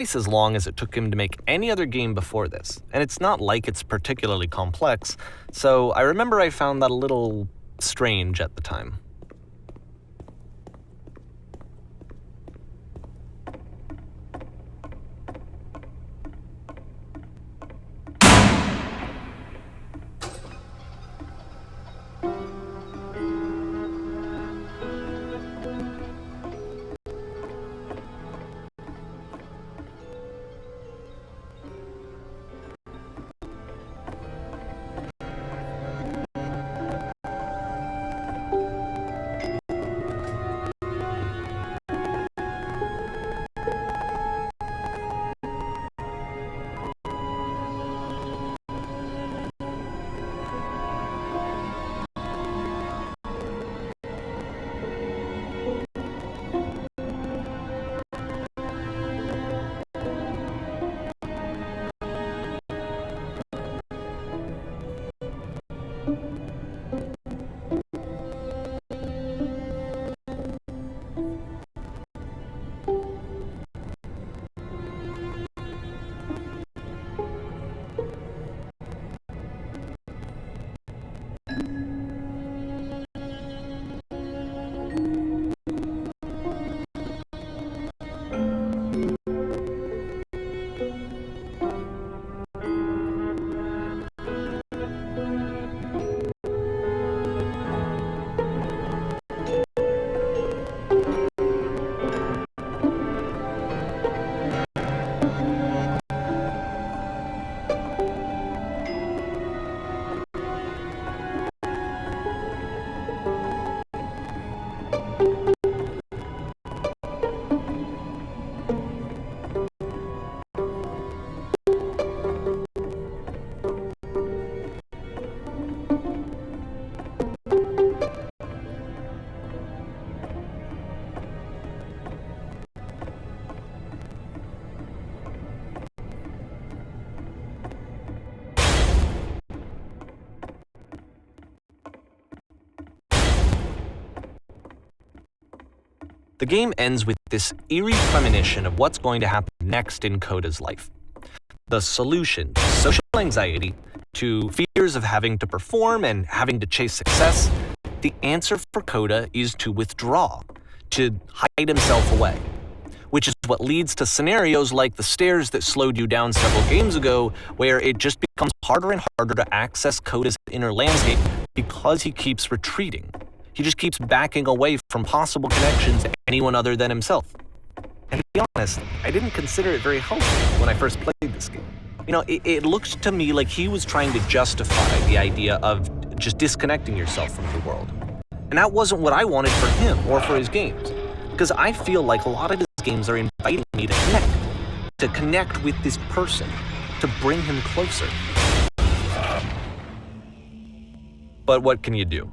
as long as it took him to make any other game before this, and it's not like it's particularly complex, so I remember I found that a little strange at the time. The game ends with this eerie premonition of what's going to happen next in Coda's life. The solution to social anxiety, to fears of having to perform and having to chase success, the answer for Coda is to withdraw, to hide himself away. Which is what leads to scenarios like the stairs that slowed you down several games ago, where it just becomes harder and harder to access Coda's inner landscape because he keeps retreating. He just keeps backing away from possible connections to anyone other than himself. And to be honest, I didn't consider it very helpful when I first played this game. You know, it looked to me like he was trying to justify the idea of just disconnecting yourself from the world. And that wasn't what I wanted for him or for his games. Because I feel like a lot of his games are inviting me to connect with this person, to bring him closer. But what can you do?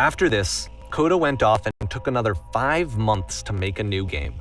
After this, Coda went off and took another 5 months to make a new game.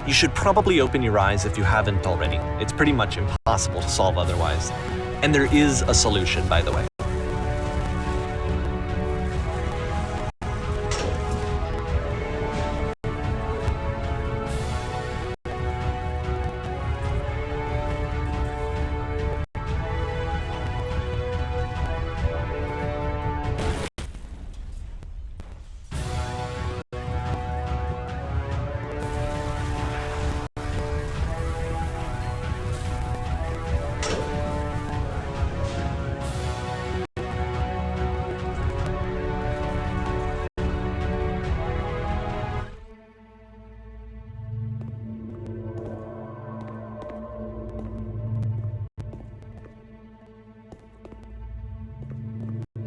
You should probably open your eyes if you haven't already. It's pretty much impossible to solve otherwise. And there is a solution, by the way.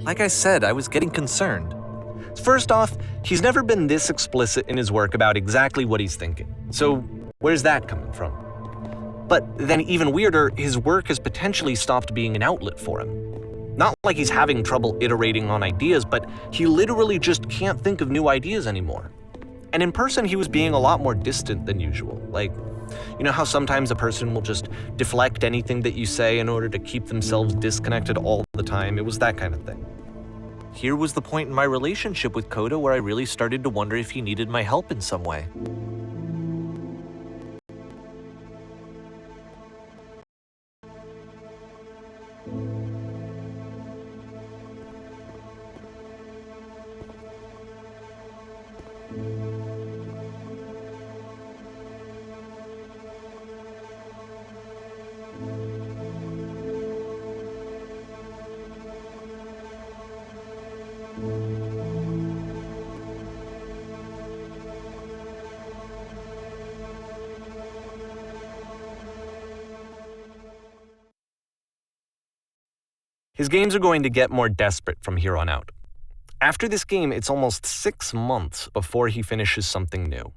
like I said, I was getting concerned. First off, he's never been this explicit in his work about exactly what he's thinking. So where's that coming from? But then even weirder, his work has potentially stopped being an outlet for him. Not like he's having trouble iterating on ideas, but he literally just can't think of new ideas anymore. And in person, he was being a lot more distant than usual. Like, you know how sometimes a person will just deflect anything that you say in order to keep themselves disconnected all the time? It was that kind of thing. Here was the point in my relationship with Kota where I really started to wonder if he needed my help in some way. His games are going to get more desperate from here on out. After this game, it's almost 6 months before he finishes something new.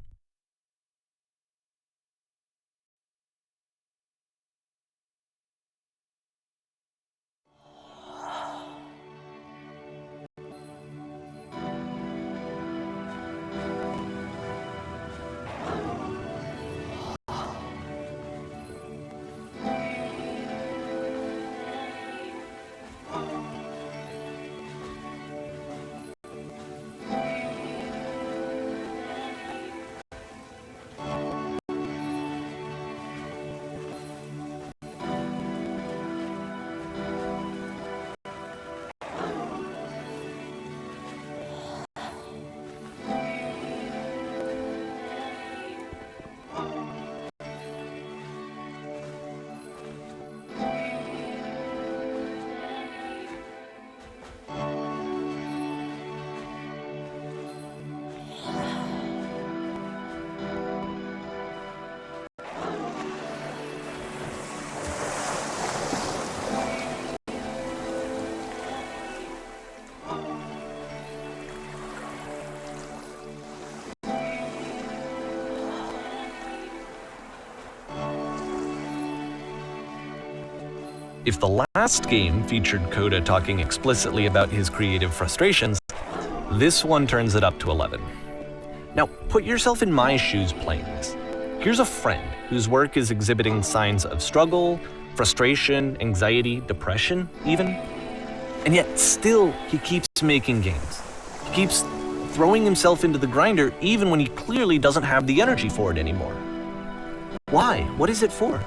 If the last game featured Kota talking explicitly about his creative frustrations, this one turns it up to 11. Now, put yourself in my shoes playing this. Here's a friend whose work is exhibiting signs of struggle, frustration, anxiety, depression, even. And yet, still, he keeps making games. He keeps throwing himself into the grinder even when he clearly doesn't have the energy for it anymore. Why? What is it for?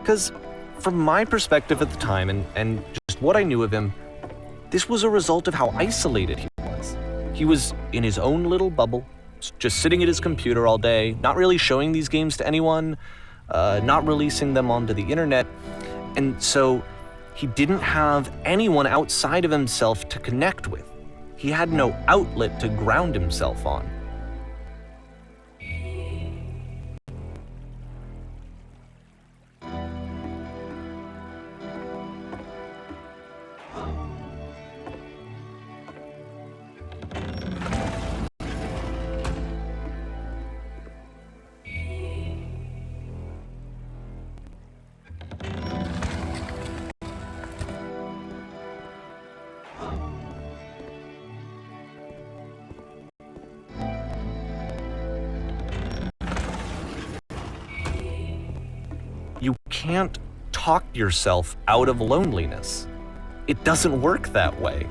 Because from my perspective at the time and just what I knew of him, this was a result of how isolated he was. He was in his own little bubble, just sitting at his computer all day, not really showing these games to anyone, not releasing them onto the internet. And so he didn't have anyone outside of himself to connect with. He had no outlet to ground himself on. You can't talk yourself out of loneliness. It doesn't work that way.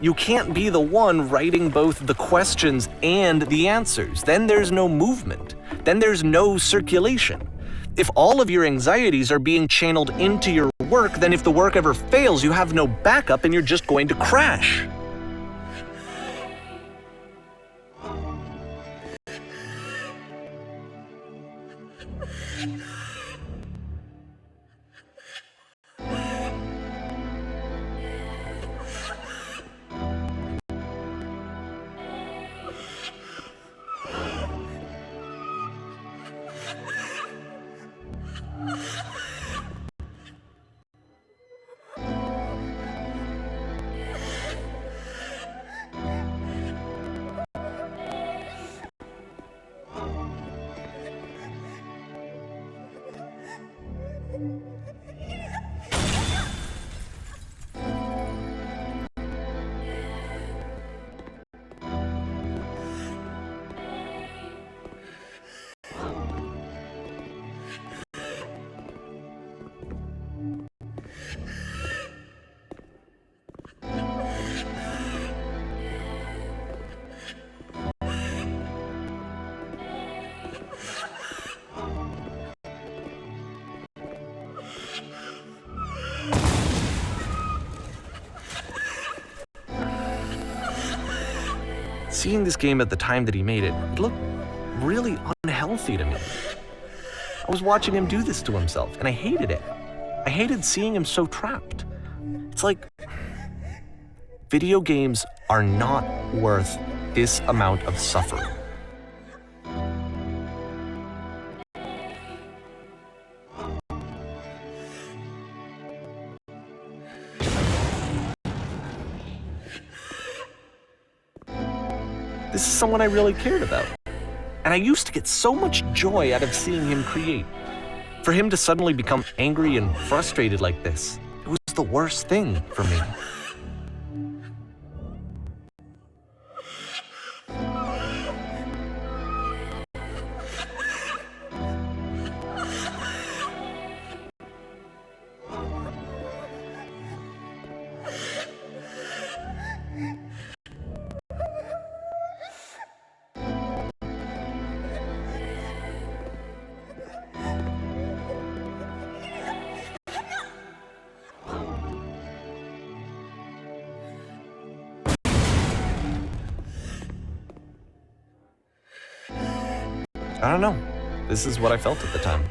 You can't be the one writing both the questions and the answers. Then there's no movement. Then there's no circulation. If all of your anxieties are being channeled into your work, then if the work ever fails, you have no backup and you're just going to crash. Seeing this game at the time that he made it, it looked really unhealthy to me. I was watching him do this to himself, and I hated it. I hated seeing him so trapped. It's like, video games are not worth this amount of suffering. This is someone I really cared about. And I used to get so much joy out of seeing him create. For him to suddenly become angry and frustrated like this, it was the worst thing for me. I don't know. This is what I felt at the time.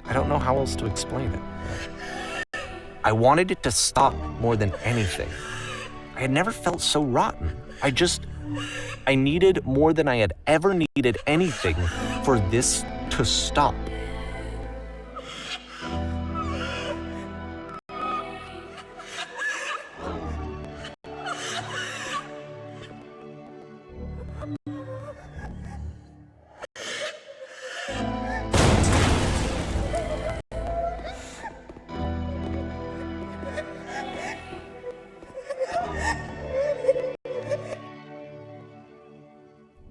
I don't know how else to explain it. I wanted it to stop more than anything. I had never felt so rotten. I needed more than I had ever needed anything for this to stop.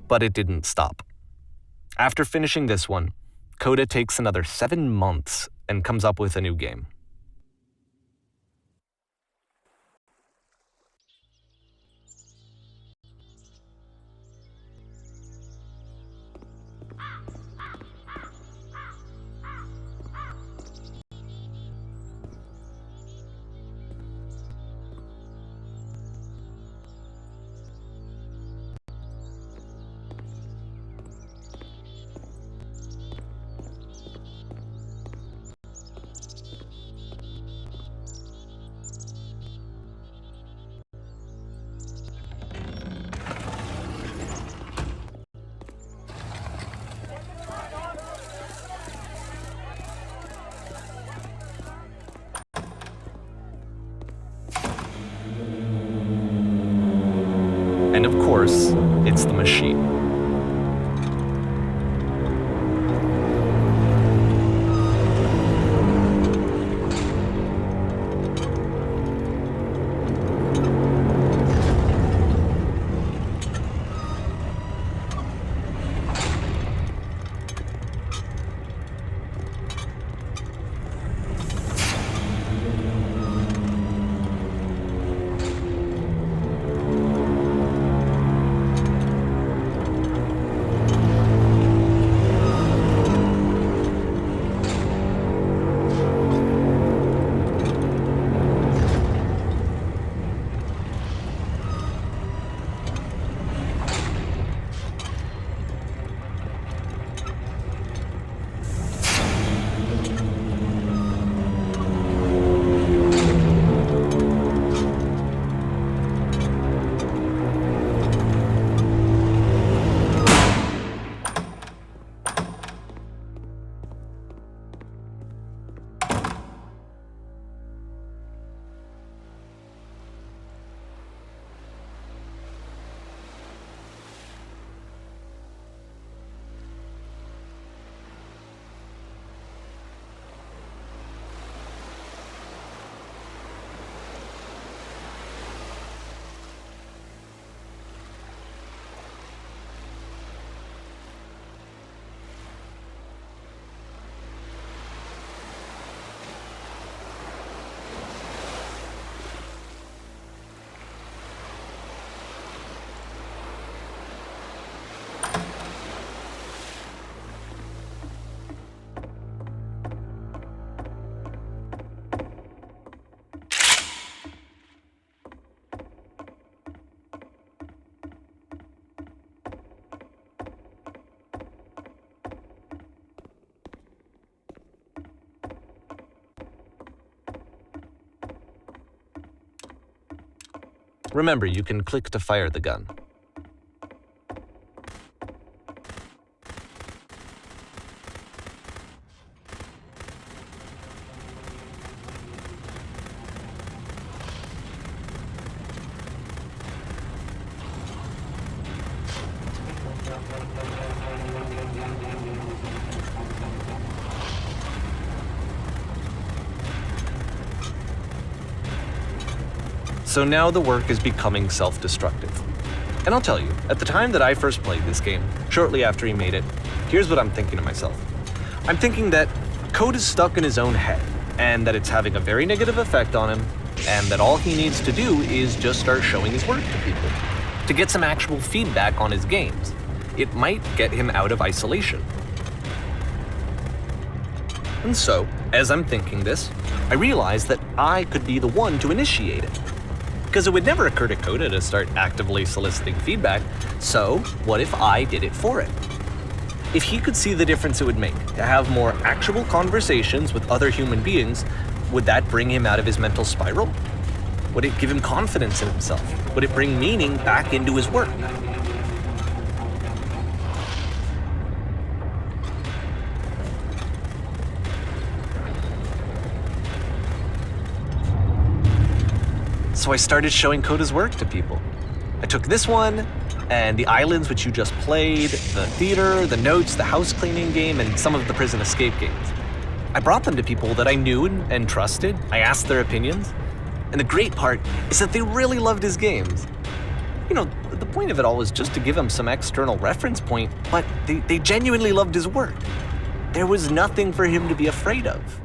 But it didn't stop. After finishing this one, Coda takes another 7 months and comes up with a new game. And of course, it's the machine. Remember, you can click to fire the gun. So now the work is becoming self-destructive. And I'll tell you, at the time that I first played this game, shortly after he made it, here's what I'm thinking to myself. I'm thinking that code is stuck in his own head, and that it's having a very negative effect on him, and that all he needs to do is just start showing his work to people, to get some actual feedback on his games. It might get him out of isolation. And so, as I'm thinking this, I realize that I could be the one to initiate it. Because it would never occur to Coda to start actively soliciting feedback, so what if I did it for him? If he could see the difference it would make to have more actual conversations with other human beings, would that bring him out of his mental spiral? Would it give him confidence in himself? Would it bring meaning back into his work? So I started showing Coda's work to people. I took this one, and the islands which you just played, the theater, the notes, the house cleaning game, and some of the prison escape games. I brought them to people that I knew and trusted. I asked their opinions. And the great part is that they really loved his games. You know, the point of it all was just to give him some external reference point, but they genuinely loved his work. There was nothing for him to be afraid of.